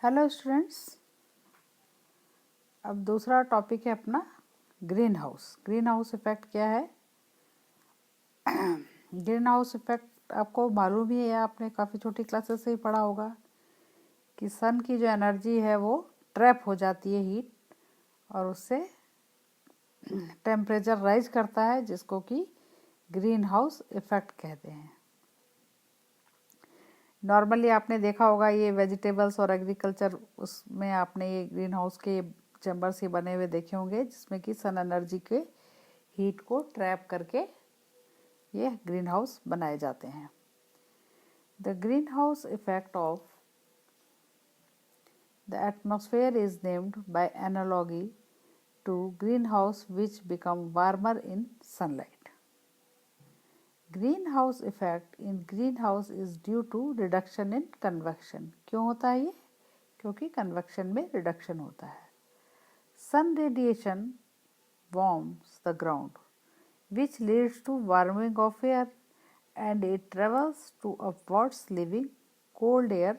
Hello students, अब दूसरा topic है अपना green house. Green house effect क्या है? ग्रीन हाउस इफेक्ट आपको मालूम ही है, आपने काफ़ी छोटी क्लासेस से ही पढ़ा होगा कि सन की जो एनर्जी है वो ट्रैप हो जाती है हीट, और उससे टेम्परेचर राइज करता है, जिसको कि ग्रीन हाउस इफेक्ट कहते हैं। नॉर्मली आपने देखा होगा ये वेजिटेबल्स और एग्रीकल्चर, उसमें आपने ये ग्रीन हाउस के चैम्बर्स ही बने हुए देखे होंगे, जिसमें कि सन एनर्जी के हीट को ट्रैप करके ये ग्रीन हाउस बनाए जाते हैं। The green house effect of the atmosphere is named by analogy to greenhouse which become warmer in sunlight. Greenhouse effect in greenhouse is due to reduction in convection. क्यों होता है ये? क्योंकि convection में reduction होता है। Sun radiation warms the ground, which leads to warming of air, and it travels to upwards, leaving cold air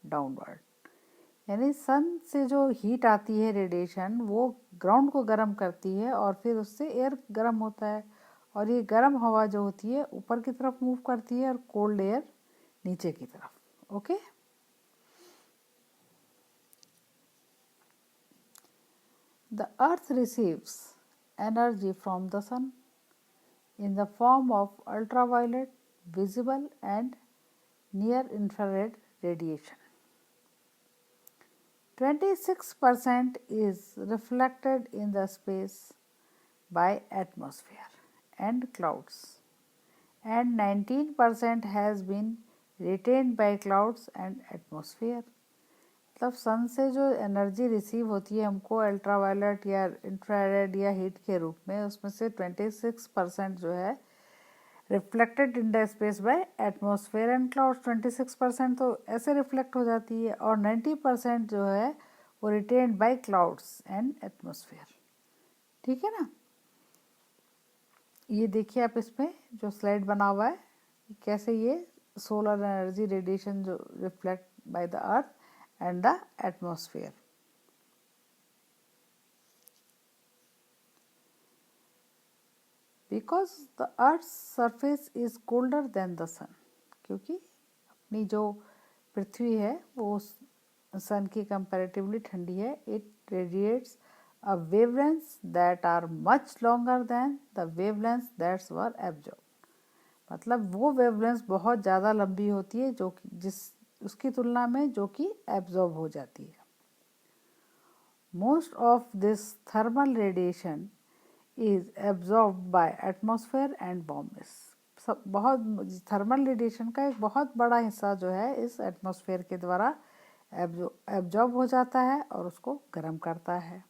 downward. यानी सन से जो हीट आती है रेडिएशन, वो ग्राउंड को गर्म करती है और फिर उससे एयर गर्म होता है, और ये गर्म हवा जो होती है ऊपर की तरफ मूव करती है और कोल्ड एयर नीचे की तरफ। Okay, the earth receives energy from the sun in the form of ultraviolet, visible and near infrared radiation. 26% is reflected in the space by atmosphere and clouds, and 19% has been retained by clouds and atmosphere. मतलब सन से जो energy receive होती है हमको ultraviolet या infrared या heat के रूप में, उसमें से 26% जो है reflected in the space by atmosphere and clouds. 26% तो ऐसे रिफ्लेक्ट हो जाती है, और 90% जो है वो retained bye clouds and atmosphere. ठीक है ना? ये देखिए आप इसमें जो स्लाइड बना हुआ है, कैसे ये सोलर एनर्जी रेडिएशन जो reflect by the earth and the atmosphere. Because the earth surface is colder than the sun, क्योंकि अपनी जो पृथ्वी है वो सन की कंपैरेटिवली ठंडी है। It radiates a wavelengths that are much longer than the wavelengths that were absorbed. मतलब वो वेवलेंथ बहुत ज़्यादा लंबी होती है जो कि जिस उसकी तुलना में जो कि एब्जॉर्ब हो जाती है। Most of this thermal radiation is absorb by atmosphere and warmness. बहुत थर्मल रेडिएशन का एक बहुत बड़ा हिस्सा जो है इस एटमॉस्फेयर के द्वारा एब्जॉर्ब हो जाता है और उसको गर्म करता है।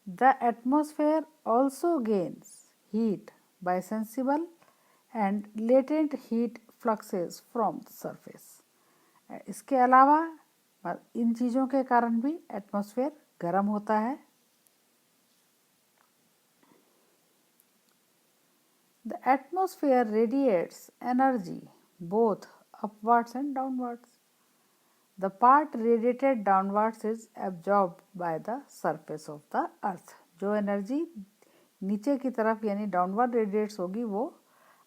The atmosphere also gains heat by sensible and latent heat fluxes from the surface. इसके अलावा इन चीज़ों के कारण भी एटमॉस्फेयर गर्म होता है। The atmosphere radiates energy both upwards and downwards. The part radiated downwards is absorbed by the surface of the earth. जो एनर्जी नीचे की तरफ यानी डाउनवर्ड रेडिएट्स होगी वो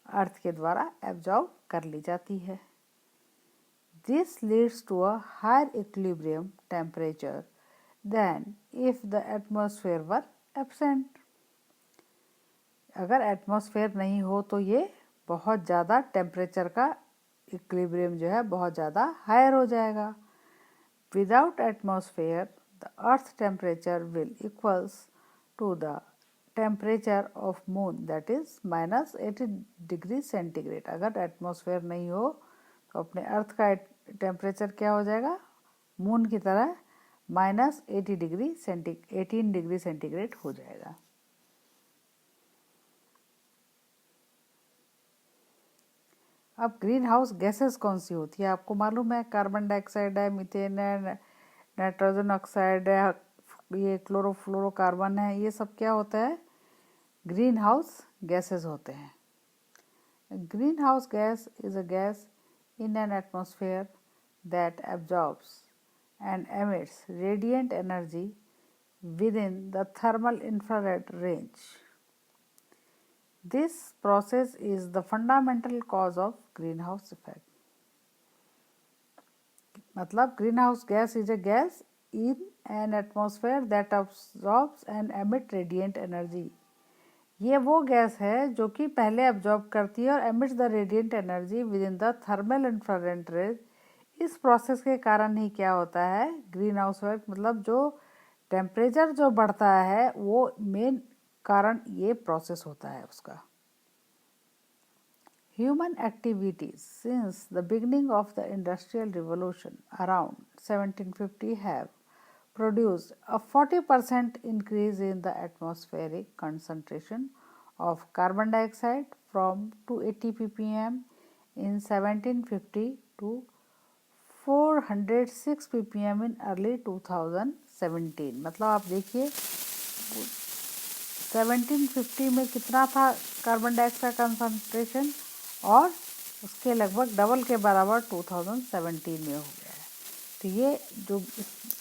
अर्थ के द्वारा एब्जॉर्ब कर ली जाती है। This leads to a higher equilibrium temperature than if the atmosphere were absent. अगर एटमॉस्फेयर नहीं हो तो ये बहुत ज़्यादा टेम्परेचर का इक्विलिब्रियम जो है बहुत ज़्यादा हायर हो जाएगा। Without atmosphere, the earth temperature will equals to the temperature of moon, that is minus 80 degree centigrade. अगर एटमॉस्फेयर नहीं हो तो अपने अर्थ का टेम्परेचर क्या हो जाएगा? मून की तरह माइनस 18 डिग्री सेंटीग्रेड हो जाएगा। अब ग्रीन हाउस गैसेस कौन सी होती है आपको मालूम है? कार्बन डाइऑक्साइड है, मीथेन है, नाइट्रोजन ऑक्साइड है, ये क्लोरोफ्लोरोकार्बन है। ये सब क्या होता है? ग्रीन हाउस गैसेस होते हैं। Green house gas is a gas in an atmosphere that absorbs and emits radiant energy within the thermal infrared range. This process is the fundamental cause of greenhouse effect. मतलब greenhouse gas is a gas in an atmosphere that absorbs and emits radiant energy. ये वो gas है जो कि पहले absorb करती है और emits the radiant energy within the thermal infrared range. इस प्रोसेस के कारण ही क्या होता है, ग्रीन हाउस इफेक्ट मतलब जो टेम्परेचर जो बढ़ता है वो मेन कारण ये प्रोसेस होता है उसका. Human activities since the beginning of the Industrial Revolution around 1750 have produced a 40% increase in the atmospheric concentration of carbon dioxide from 280 ppm in 1750 to 406 ppm in early 2017. मतलब आप देखिए 1750 में कितना था कार्बन डाइऑक्साइड कंसंट्रेशन और उसके लगभग double के बराबर 2017 में हो गया है. तो ये जो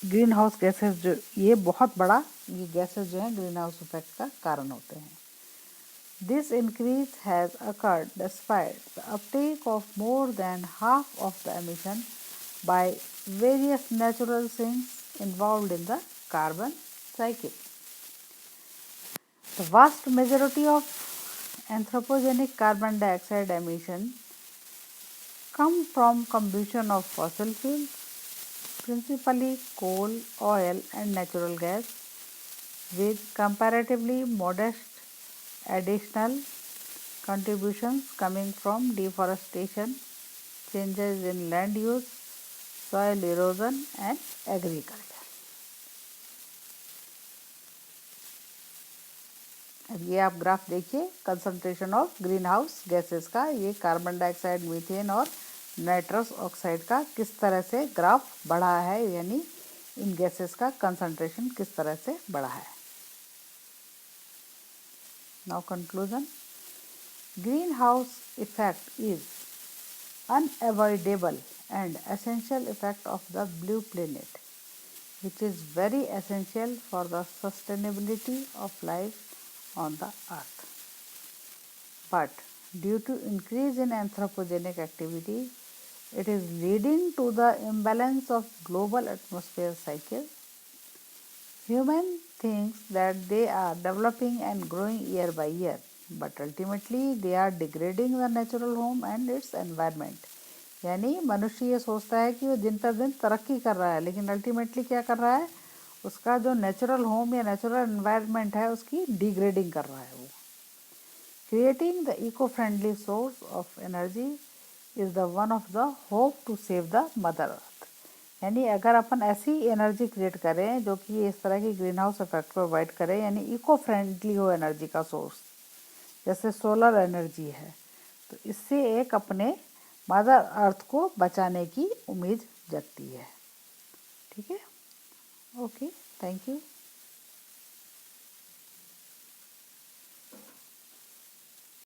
ग्रीन हाउस गैसेस जो ये बहुत बड़ा ये गैसेस जो हैं ग्रीन हाउस इफेक्ट का कारण होते हैं. This increase has occurred despite the uptake of more than half of the emission by various natural sinks involved in the carbon cycle. The vast majority of anthropogenic carbon dioxide emission come from combustion of fossil fuels, principally coal, oil and natural gas, with comparatively modest additional contributions coming from deforestation, changes in land use, soil erosion and agriculture. अब ये आप graph देखिए concentration of green house gases का, ये carbon dioxide, methane और nitrous oxide का किस तरह से ग्राफ बढ़ा है, यानी इन गैसेस का कंसंट्रेशन किस तरह से बढ़ा है. Now conclusion. Green house effect is unavoidable and essential effect of the blue planet, which is very essential for the sustainability of life on the earth. But due to increase in anthropogenic activity, it is leading to the imbalance of global atmosphere cycle. Human thinks that they are developing and growing year by year, but ultimately they are degrading the natural home and its environment. यानी मनुष्य ये सोचता है कि वो दिन पर दिन तरक्की कर रहा है, लेकिन अल्टीमेटली क्या कर रहा है, उसका जो नेचुरल होम या नेचुरल एनवायरनमेंट है उसकी डिग्रेडिंग कर रहा है वो. Creating the eco friendly source of energy is the one of the hope to save the mother earth. यानी अगर अपन ऐसी एनर्जी क्रिएट करें जो कि इस तरह की ग्रीन हाउस इफेक्ट को अवॉइड करें, यानी इको फ्रेंडली हो एनर्जी का सोर्स, जैसे सोलर एनर्जी है, तो इससे एक अपने मदर अर्थ को बचाने की उम्मीद जगती है. ठीक है, ओके, थैंक यू.